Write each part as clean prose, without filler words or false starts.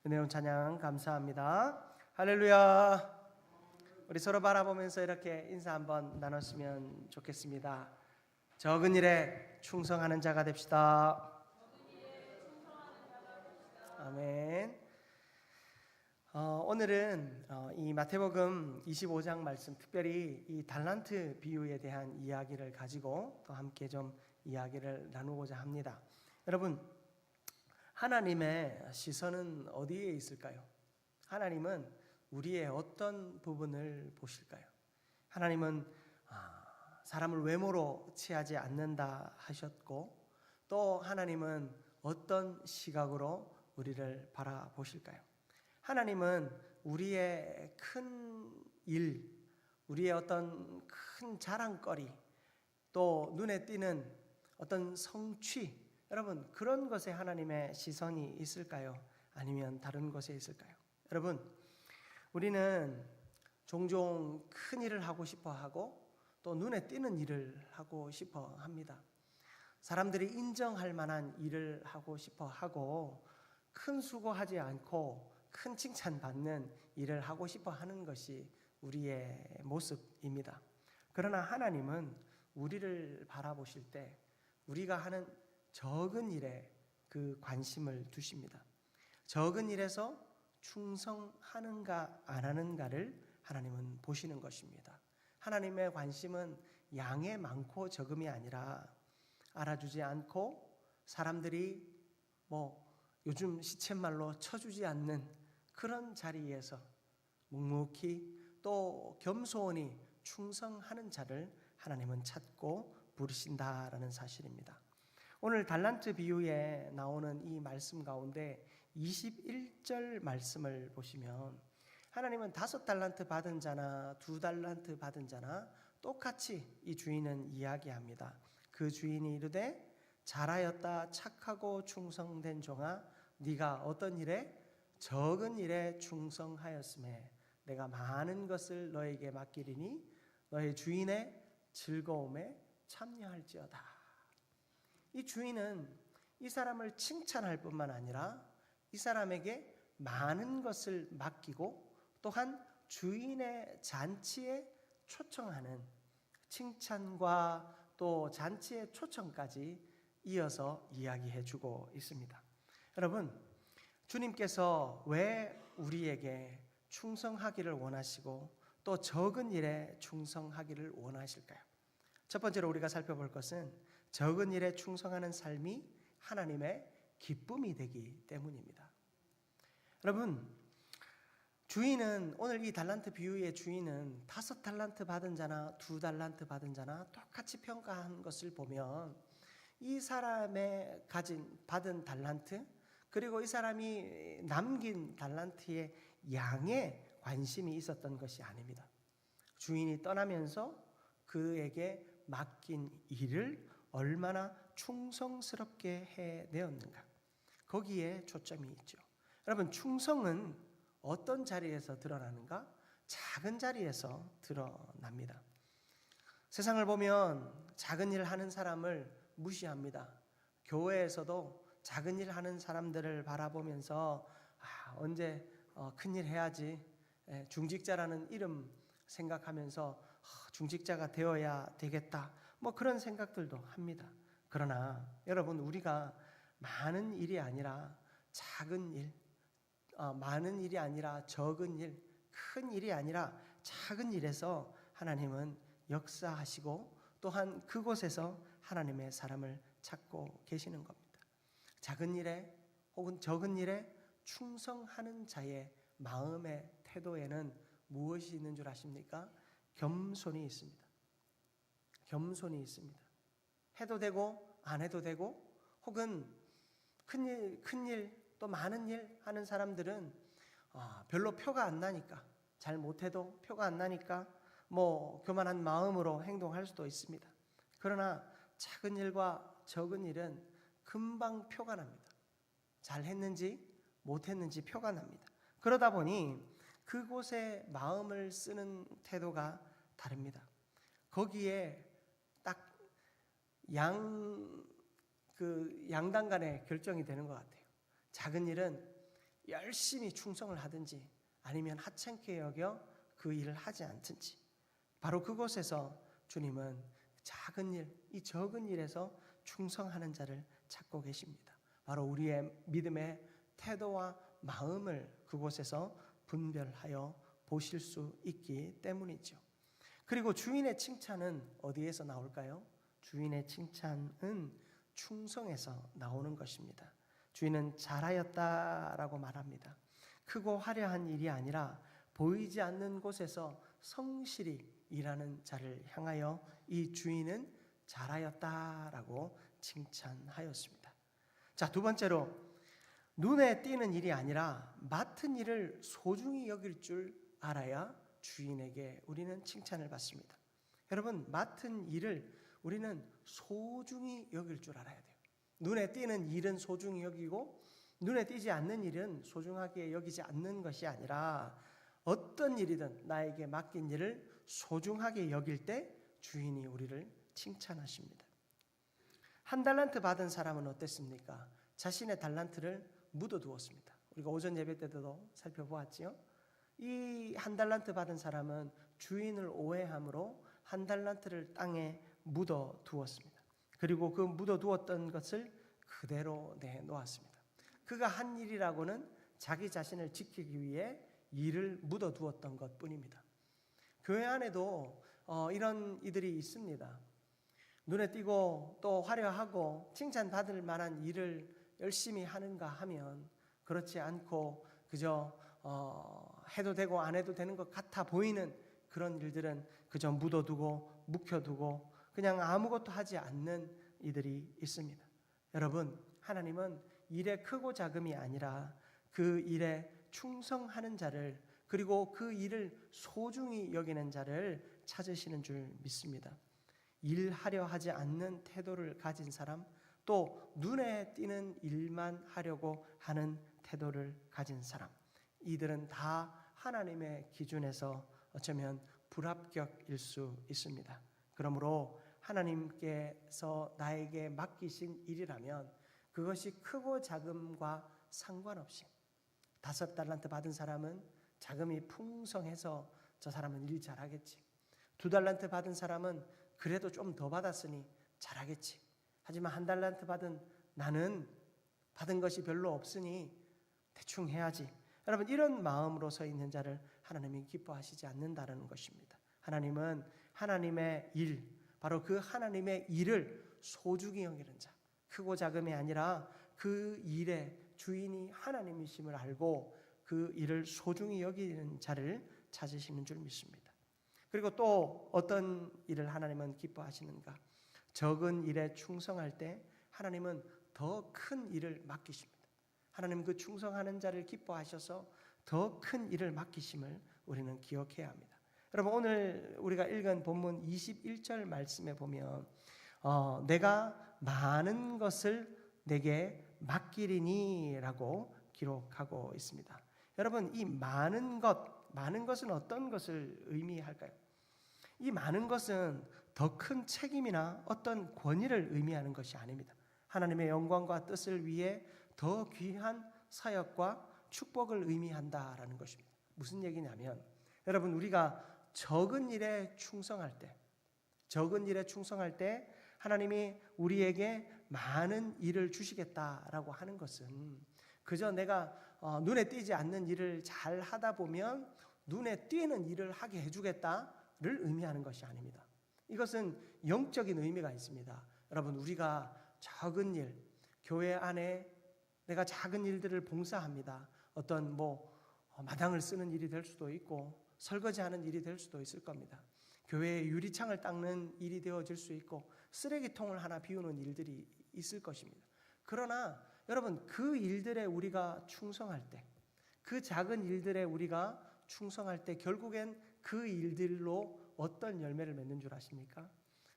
은혜로운 찬양 감사합니다. 할렐루야. 우리 서로 바라보면서 이렇게 인사 한번 나눴으면 좋겠습니다. 적은 일에 충성하는 자가 됩시다. 아멘. 오늘은 이 마태복음 25장 말씀, 특별히 이 달란트 비유에 대한 이야기를 가지고 또 함께 좀 이야기를 나누고자 합니다. 여러분, 하나님의 시선은 어디에 있을까요? 하나님은 우리의 어떤 부분을 보실까요? 하나님은 사람을 외모로 취하지 않는다 하셨고, 또 하나님은 어떤 시각으로 우리를 바라보실까요? 하나님은 우리의 큰 일, 우리의 어떤 큰 자랑거리, 또 눈에 띄는 어떤 성취, 여러분, 그런 것에 하나님의 시선이 있을까요? 아니면 다른 것에 있을까요? 여러분, 우리는 종종 큰 일을 하고 싶어 하고 또 눈에 띄는 일을 하고 싶어 합니다. 사람들이 인정할 만한 일을 하고 싶어 하고, 큰 수고하지 않고 큰 칭찬받는 일을 하고 싶어 하는 것이 우리의 모습입니다. 그러나 하나님은 우리를 바라보실 때 우리가 하는 적은 일에 그 관심을 두십니다. 적은 일에서 충성하는가 안 하는가를 하나님은 보시는 것입니다. 하나님의 관심은 양의 많고 적음이 아니라 알아주지 않고 사람들이 요즘 시쳇말로 쳐주지 않는 그런 자리에서 묵묵히 또 겸손히 충성하는 자를 하나님은 찾고 부르신다라는 사실입니다. 오늘 달란트 비유에 나오는 이 말씀 가운데 21절 말씀을 보시면 하나님은 5달란트 받은 자나 2달란트 받은 자나 똑같이 이 주인은 이야기합니다. 그 주인이 이르되 잘하였다 착하고 충성된 종아, 네가 어떤 일에? 적은 일에 충성하였음에 내가 많은 것을 너에게 맡기리니 너의 주인의 즐거움에 참여할지어다. 이 주인은 이 사람을 칭찬할 뿐만 아니라 이 사람에게 많은 것을 맡기고 또한 주인의 잔치에 초청하는 칭찬과 또 잔치의 초청까지 이어서 이야기해 주고 있습니다. 여러분, 주님께서 왜 우리에게 충성하기를 원하시고 또 적은 일에 충성하기를 원하실까요? 첫 번째로 우리가 살펴볼 것은 적은 일에 충성하는 삶이 하나님의 기쁨이 되기 때문입니다. 여러분, 주인은, 오늘 이 달란트 비유의 주인은 5달란트 받은 자나 2달란트 받은 자나 똑같이 평가한 것을 보면 이 사람의 받은 달란트, 그리고 이 사람이 남긴 달란트의 양에 관심이 있었던 것이 아닙니다. 주인이 떠나면서 그에게 맡긴 일을 얼마나 충성스럽게 해내었는가, 거기에 초점이 있죠. 여러분, 충성은 어떤 자리에서 드러나는가? 작은 자리에서 드러납니다. 세상을 보면 작은 일 하는 사람을 무시합니다. 교회에서도 작은 일 하는 사람들을 바라보면서 언제 큰일 해야지, 중직자라는 이름 생각하면서 중직자가 되어야 되겠다, 그런 생각들도 합니다. 그러나 여러분, 우리가 많은 일이 아니라 작은 일, 많은 일이 아니라 적은 일, 큰 일이 아니라 작은 일에서 하나님은 역사하시고 또한 그곳에서 하나님의 사람을 찾고 계시는 겁니다. 작은 일에 혹은 적은 일에 충성하는 자의 마음의 태도에는 무엇이 있는 줄 아십니까? 겸손이 있습니다. 겸손이 있습니다. 해도 되고 안 해도 되고, 혹은 큰 일 또 많은 일 하는 사람들은 별로 표가 안 나니까, 잘 못해도 표가 안 나니까 교만한 마음으로 행동할 수도 있습니다. 그러나 작은 일과 적은 일은 금방 표가 납니다. 잘했는지 못했는지 표가 납니다. 그러다 보니 그곳에 마음을 쓰는 태도가 다릅니다. 거기에 딱 양당 간의 결정이 되는 것 같아요. 작은 일은 열심히 충성을 하든지 아니면 하찮게 여겨 그 일을 하지 않든지 바로 그곳에서 주님은 작은 일, 이 적은 일에서 충성하는 자를 찾고 계십니다. 바로 우리의 믿음의 태도와 마음을 그곳에서 분별하여 보실 수 있기 때문이죠. 그리고 주인의 칭찬은 어디에서 나올까요? 주인의 칭찬은 충성에서 나오는 것입니다. 주인은 잘하였다라고 말합니다. 크고 화려한 일이 아니라 보이지 않는 곳에서 성실히 일하는 자를 향하여 이 주인은 잘하였다라고 칭찬하였습니다. 자, 두 번째로 눈에 띄는 일이 아니라 맡은 일을 소중히 여길 줄 알아야 주인에게 우리는 칭찬을 받습니다. 여러분, 맡은 일을 우리는 소중히 여길 줄 알아야 돼요. 눈에 띄는 일은 소중히 여기고 눈에 띄지 않는 일은 소중하게 여기지 않는 것이 아니라 어떤 일이든 나에게 맡긴 일을 소중하게 여길 때 주인이 우리를 칭찬하십니다. 한 달란트 받은 사람은 어땠습니까? 자신의 달란트를 묻어두었습니다. 우리가 오전 예배 때도 살펴보았지요. 이 한 달란트 받은 사람은 주인을 오해함으로 한 달란트를 땅에 묻어두었습니다. 그리고 그 묻어두었던 것을 그대로 내놓았습니다. 그가 한 일이라고는 자기 자신을 지키기 위해 일을 묻어두었던 것뿐입니다. 교회 안에도 이런 이들이 있습니다. 눈에 띄고 또 화려하고 칭찬받을 만한 일을 열심히 하는가 하면 그렇지 않고 그저 해도 되고 안 해도 되는 것 같아 보이는 그런 일들은 그저 묻어두고 묵혀두고 그냥 아무것도 하지 않는 이들이 있습니다. 여러분, 하나님은 일의 크고 작음이 아니라 그 일에 충성하는 자를 그리고 그 일을 소중히 여기는 자를 찾으시는 줄 믿습니다. 일하려 하지 않는 태도를 가진 사람, 또 눈에 띄는 일만 하려고 하는 태도를 가진 사람, 이들은 다 하나님의 기준에서 어쩌면 불합격일 수 있습니다. 그러므로 하나님께서 나에게 맡기신 일이라면 그것이 크고 작음과 상관없이 5달란트 받은 사람은 자금이 풍성해서 저 사람은 일 잘하겠지. 2달란트 받은 사람은 그래도 좀 더 받았으니 잘하겠지. 하지만 1달란트 받은 나는 받은 것이 별로 없으니 대충 해야지. 여러분, 이런 마음으로 서 있는 자를 하나님이 기뻐하시지 않는다는 것입니다. 하나님은 하나님의 일, 바로 그 하나님의 일을 소중히 여기는 자, 크고 작음이 아니라 그 일의 주인이 하나님이심을 알고 그 일을 소중히 여기는 자를 찾으시는 줄 믿습니다. 그리고 또 어떤 일을 하나님은 기뻐하시는가? 적은 일에 충성할 때 하나님은 더 큰 일을 맡기십니다. 하나님 그 충성하는 자를 기뻐하셔서 더 큰 일을 맡기심을 우리는 기억해야 합니다. 여러분, 오늘 우리가 읽은 본문 21절 말씀에 보면 내가 많은 것을 내게 맡기리니 라고 기록하고 있습니다. 여러분, 이 많은 것은 어떤 것을 의미할까요? 이 많은 것은 더 큰 책임이나 어떤 권위를 의미하는 것이 아닙니다. 하나님의 영광과 뜻을 위해 더 귀한 사역과 축복을 의미한다라는 것입니다. 무슨 얘기냐면, 여러분, 우리가 적은 일에 충성할 때 하나님이 우리에게 많은 일을 주시겠다라고 하는 것은 그저 내가 눈에 띄지 않는 일을 잘 하다 보면 눈에 띄는 일을 하게 해주겠다를 의미하는 것이 아닙니다. 이것은 영적인 의미가 있습니다. 여러분, 우리가 적은 일, 교회 안에 내가 작은 일들을 봉사합니다. 어떤 마당을 쓰는 일이 될 수도 있고 설거지하는 일이 될 수도 있을 겁니다. 교회의 유리창을 닦는 일이 되어질 수 있고 쓰레기통을 하나 비우는 일들이 있을 것입니다. 그러나 여러분, 그 일들에 우리가 충성할 때, 그 작은 일들에 우리가 충성할 때 결국엔 그 일들로 어떤 열매를 맺는 줄 아십니까?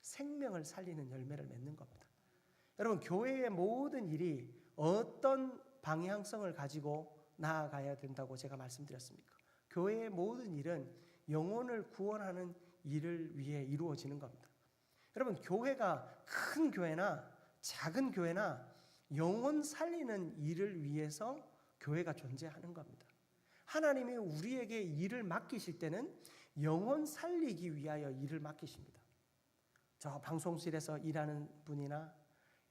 생명을 살리는 열매를 맺는 겁니다. 여러분, 교회의 모든 일이 어떤 방향성을 가지고 나아가야 된다고 제가 말씀드렸습니까? 교회의 모든 일은 영혼을 구원하는 일을 위해 이루어지는 겁니다. 여러분, 교회가 큰 교회나 작은 교회나 영혼 살리는 일을 위해서 교회가 존재하는 겁니다. 하나님이 우리에게 일을 맡기실 때는 영혼 살리기 위하여 일을 맡기십니다. 저 방송실에서 일하는 분이나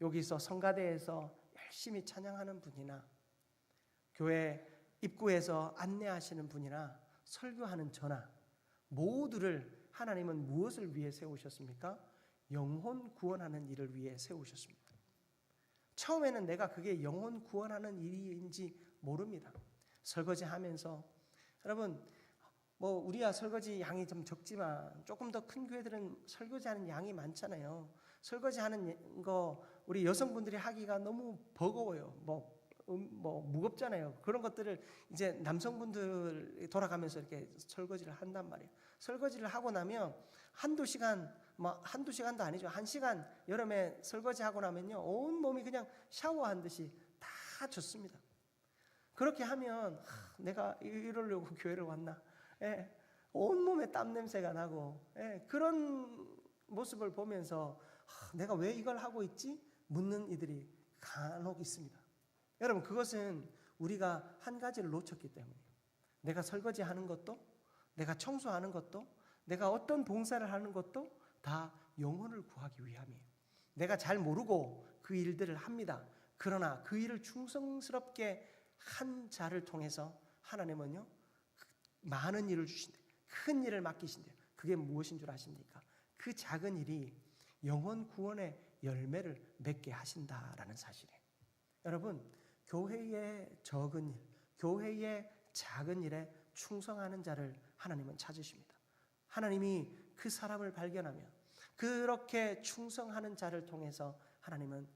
여기서 성가대에서 열심히 찬양하는 분이나 교회 입구에서 안내하시는 분이나 설교하는 저나 모두를 하나님은 무엇을 위해 세우셨습니까? 영혼 구원하는 일을 위해 세우셨습니다. 처음에는 내가 그게 영혼 구원하는 일인지 모릅니다. 설거지하면서 여러분 우리야 설거지 양이 좀 적지만 조금 더 큰 교회들은 설거지하는 양이 많잖아요. 설거지하는 거 우리 여성분들이 하기가 너무 버거워요. 무겁잖아요. 그런 것들을 이제 남성분들 돌아가면서 이렇게 설거지를 한단 말이에요. 설거지를 하고 나면 한두 시간도 아니죠. 1시간 여름에 설거지하고 나면요, 온 몸이 그냥 샤워한 듯이 다 젖습니다. 그렇게 하면 내가 이러려고 교회를 왔나? 온몸에 땀 냄새가 나고 그런 모습을 보면서 내가 왜 이걸 하고 있지? 묻는 이들이 간혹 있습니다. 여러분, 그것은 우리가 한 가지를 놓쳤기 때문이에요. 내가 설거지하는 것도, 내가 청소하는 것도, 내가 어떤 봉사를 하는 것도 다 영혼을 구하기 위함이에요. 내가 잘 모르고 그 일들을 합니다. 그러나 그 일을 충성스럽게 한 자를 통해서 하나님은요, 많은 일을 주신대, 큰 일을 맡기신대요. 그게 무엇인 줄 아십니까? 그 작은 일이 영혼 구원의 열매를 맺게 하신다라는 사실이에요. 여러분, 교회의 적은 일, 교회의 작은 일에 충성하는 자를 하나님은 찾으십니다. 하나님이 그 사람을 발견하면 그렇게 충성하는 자를 통해서 하나님은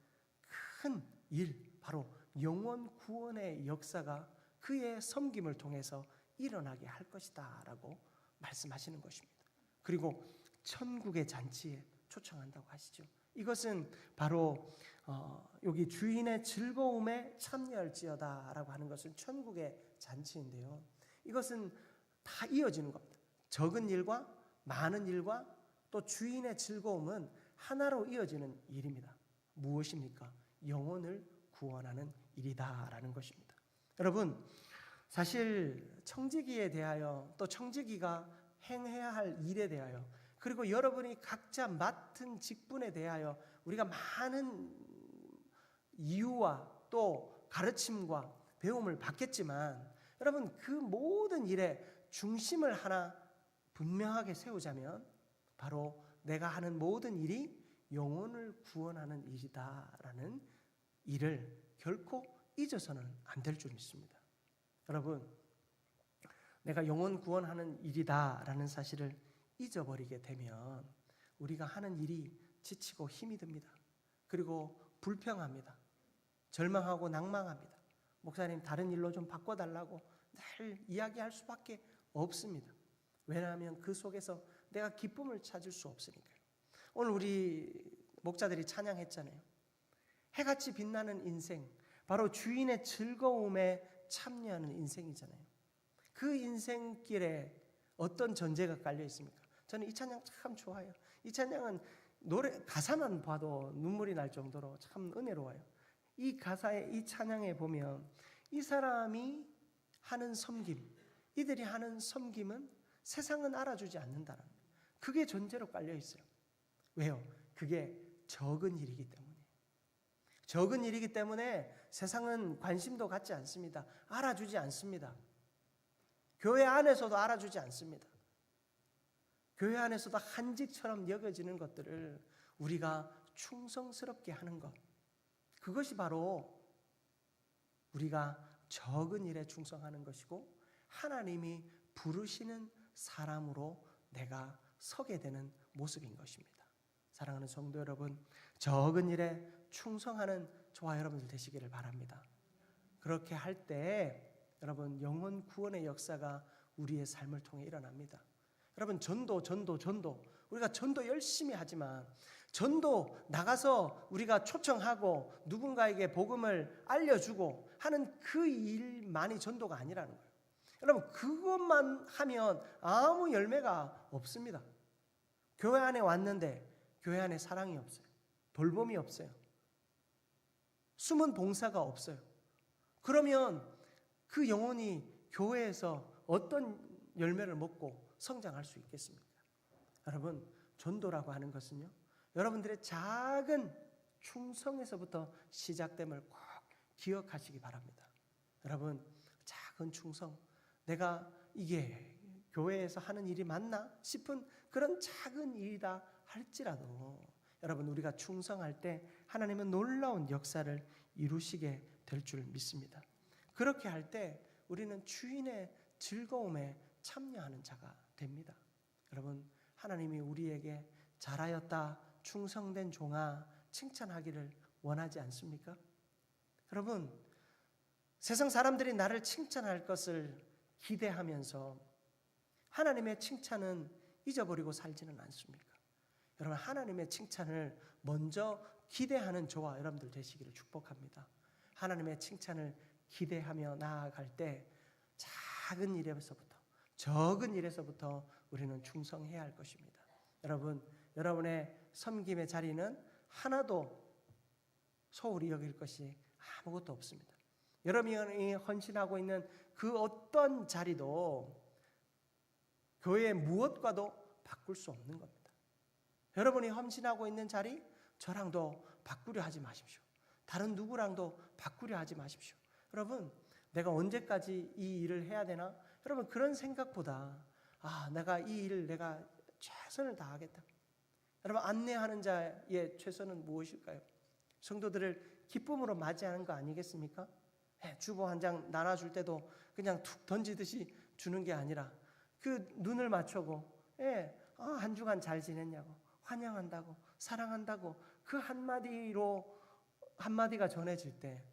큰 일, 바로 영혼 구원의 역사가 그의 섬김을 통해서 일어나게 할 것이다 라고 말씀하시는 것입니다. 그리고 천국의 잔치에 초청한다고 하시죠. 이것은 바로 여기 주인의 즐거움에 참여할지어다 라고 하는 것은 천국의 잔치인데요, 이것은 다 이어지는 겁니다. 적은 일과 많은 일과 또 주인의 즐거움은 하나로 이어지는 일입니다. 무엇입니까? 영혼을 구원하는 일이다라는 것입니다. 여러분, 사실 청지기에 대하여, 또 청지기가 행해야 할 일에 대하여, 그리고 여러분이 각자 맡은 직분에 대하여 우리가 많은 이유와 또 가르침과 배움을 받겠지만, 여러분, 그 모든 일에 중심을 하나 분명하게 세우자면 바로 내가 하는 모든 일이 영혼을 구원하는 일이다라는 일을 결코 잊어서는 안 될 줄 믿습니다. 여러분, 내가 영혼 구원하는 일이다라는 사실을 잊어버리게 되면 우리가 하는 일이 지치고 힘이 듭니다. 그리고 불평합니다. 절망하고 낭망합니다. 목사님, 다른 일로 좀 바꿔달라고 늘 이야기할 수밖에 없습니다. 왜냐하면 그 속에서 내가 기쁨을 찾을 수 없으니까요. 오늘 우리 목자들이 찬양했잖아요. 해같이 빛나는 인생, 바로 주인의 즐거움에 참여하는 인생이잖아요. 그 인생길에 어떤 전제가 깔려 있습니까? 저는 이 찬양 참 좋아요. 이 찬양은 노래 가사만 봐도 눈물이 날 정도로 참 은혜로워요. 이 가사에, 이 찬양에 보면 이 사람이 하는 섬김, 이들이 하는 섬김은 세상은 알아주지 않는다는, 그게 전제로 깔려 있어요. 왜요? 그게 적은 일이기 때문에. 적은 일이기 때문에 세상은 관심도 갖지 않습니다. 알아주지 않습니다. 교회 안에서도 알아주지 않습니다. 교회 안에서도 한직처럼 여겨지는 것들을 우리가 충성스럽게 하는 것, 그것이 바로 우리가 적은 일에 충성하는 것이고 하나님이 부르시는 사람으로 내가 서게 되는 모습인 것입니다. 사랑하는 성도 여러분, 적은 일에 충성하는 저와 여러분들 되시기를 바랍니다. 그렇게 할 때 여러분, 영혼 구원의 역사가 우리의 삶을 통해 일어납니다. 여러분, 전도 우리가 전도 열심히 하지만 전도 나가서 우리가 초청하고 누군가에게 복음을 알려주고 하는 그 일만이 전도가 아니라는 거예요. 여러분, 그것만 하면 아무 열매가 없습니다. 교회 안에 왔는데 교회 안에 사랑이 없어요. 돌봄이 없어요. 숨은 봉사가 없어요. 그러면 그 영혼이 교회에서 어떤 열매를 먹고 성장할 수 있겠습니까? 여러분, 전도라고 하는 것은요, 여러분들의 작은 충성에서부터 시작됨을 꼭 기억하시기 바랍니다. 여러분, 작은 충성, 내가 이게 교회에서 하는 일이 맞나 싶은 그런 작은 일이다 할지라도 여러분, 우리가 충성할 때 하나님은 놀라운 역사를 이루시게 될 줄 믿습니다. 그렇게 할 때 우리는 주인의 즐거움에 참여하는 자가 됩니다. 여러분, 하나님이 우리에게 잘하였다, 충성된 종아 칭찬하기를 원하지 않습니까? 여러분, 세상 사람들이 나를 칭찬할 것을 기대하면서 하나님의 칭찬은 잊어버리고 살지는 않습니까? 여러분, 하나님의 칭찬을 먼저 기대하는 저와 여러분들 되시기를 축복합니다. 하나님의 칭찬을 기대하며 나아갈 때 작은 일에서부터, 적은 일에서부터 우리는 충성해야 할 것입니다. 여러분, 여러분의 섬김의 자리는 하나도 소홀히 여길 것이 아무것도 없습니다. 여러분이 헌신하고 있는 그 어떤 자리도 교회의 무엇과도 바꿀 수 없는 겁니다. 여러분이 헌신하고 있는 자리, 저랑도 바꾸려 하지 마십시오. 다른 누구랑도 바꾸려 하지 마십시오. 여러분, 내가 언제까지 이 일을 해야 되나? 여러분, 그런 생각보다 내가 이 일을 내가 최선을 다하겠다. 여러분, 안내하는 자의 최선은 무엇일까요? 성도들을 기쁨으로 맞이하는 거 아니겠습니까? 주보 한 장 나눠줄 때도 그냥 툭 던지듯이 주는 게 아니라 그 눈을 맞추고 한 주간 잘 지냈냐고, 환영한다고, 사랑한다고, 그 한마디가 전해질 때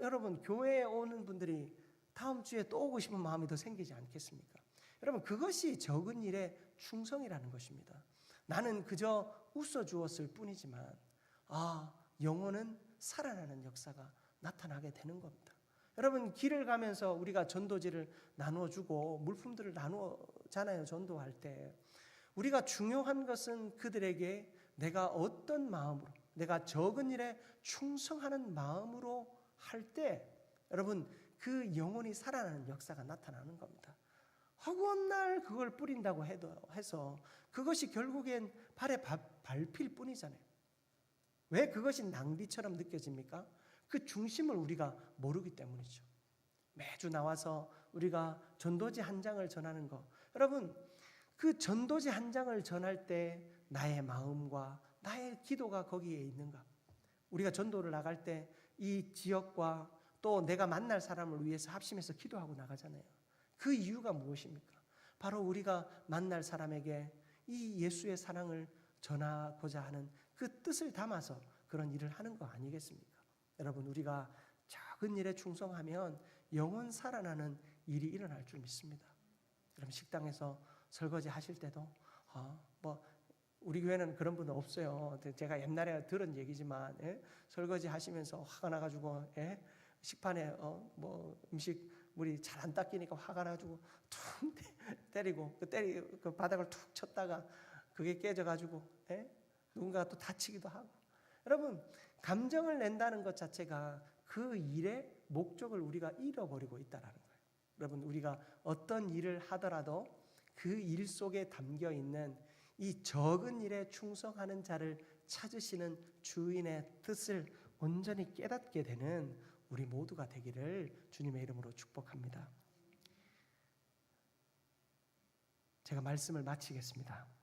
여러분, 교회에 오는 분들이 다음 주에 또 오고 싶은 마음이 더 생기지 않겠습니까? 여러분, 그것이 적은 일의 충성이라는 것입니다. 나는 그저 웃어주었을 뿐이지만 영혼은 살아나는 역사가 나타나게 되는 겁니다. 여러분, 길을 가면서 우리가 전도지를 나누어주고 물품들을 나누잖아요. 전도할 때 우리가 중요한 것은 그들에게 내가 어떤 마음으로, 내가 적은 일에 충성하는 마음으로 할 때 여러분, 그 영혼이 살아나는 역사가 나타나는 겁니다. 허구한 날 그걸 뿌린다고 해서 그것이 결국엔 발에 밟힐 뿐이잖아요. 왜 그것이 낭비처럼 느껴집니까? 그 중심을 우리가 모르기 때문이죠. 매주 나와서 우리가 전도지 한 장을 전하는 거, 여러분, 그 전도지 한 장을 전할 때 나의 마음과 나의 기도가 거기에 있는가? 우리가 전도를 나갈 때 이 지역과 또 내가 만날 사람을 위해서 합심해서 기도하고 나가잖아요. 그 이유가 무엇입니까? 바로 우리가 만날 사람에게 이 예수의 사랑을 전하고자 하는 그 뜻을 담아서 그런 일을 하는 거 아니겠습니까? 여러분, 우리가 작은 일에 충성하면 영원 살아나는 일이 일어날 줄 믿습니다. 여러분, 식당에서 설거지 하실 때도 우리 교회는 그런 분은 없어요. 제가 옛날에 들은 얘기지만 설거지 하시면서 화가 나가지고 식판에 음식 물이 잘 안 닦이니까 화가 나가지고 툭 때리고 그 바닥을 툭 쳤다가 그게 깨져가지고 누군가 또 다치기도 하고. 여러분, 감정을 낸다는 것 자체가 그 일의 목적을 우리가 잃어버리고 있다라는 거예요. 여러분, 우리가 어떤 일을 하더라도 그 일 속에 담겨 있는 이 적은 일에 충성하는 자를 찾으시는 주인의 뜻을 온전히 깨닫게 되는 우리 모두가 되기를 주님의 이름으로 축복합니다. 제가 말씀을 마치겠습니다.